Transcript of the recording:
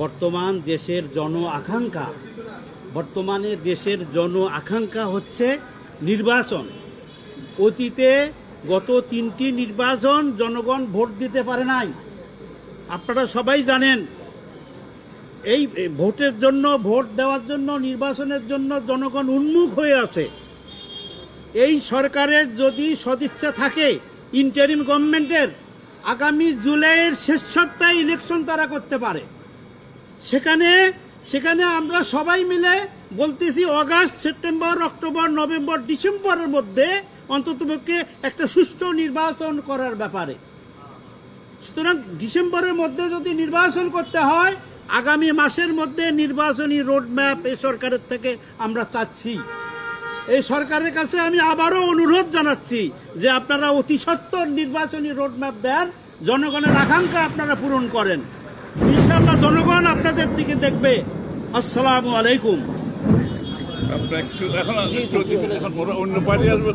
বর্তমান দেশের জন আকাঙ্ক্ষা হচ্ছে নির্বাচন। অতীতে গত 3টি নির্বাচন জনগণ ভোট দিতে পারে নাই, আপনারা সবাই জানেন। এই ভোট দেওয়ার জন্য, নির্বাচনের জন্য জনগণ উন্মুখ হয়ে আছে। এই সরকারের যদি সদিচ্ছা থাকে, ইন্টারিম গভর্নমেন্টের আগামী জুলাইয়ের শেষ সপ্তাহে ইলেকশন তারা করতে পারে। সেখানে আমরা সবাই মিলে বলতেছি আগস্ট, সেপ্টেম্বর, অক্টোবর, নভেম্বর, ডিসেম্বরের মধ্যে অন্ততপক্ষে একটা সুষ্ঠু নির্বাচন করার ব্যাপারে। সুতরাং ডিসেম্বরের মধ্যে যদি নির্বাচন করতে হয়, আগামী মাসের মধ্যে নির্বাচনী রোডম্যাপ এই সরকারের থেকে আমরা চাচ্ছি। এই সরকারের কাছে আমি আবারও অনুরোধ জানাচ্ছি যে আপনারা অতি সত্বর নির্বাচনী রোডম্যাপ দেন, জনগণের আকাঙ্ক্ষা আপনারা পূরণ করেন। ইনশাআল্লাহ জনগণ আপনাদের দিকে দেখবে। আসসালামু আলাইকুম। এখন অন্য পার্টি আসবে।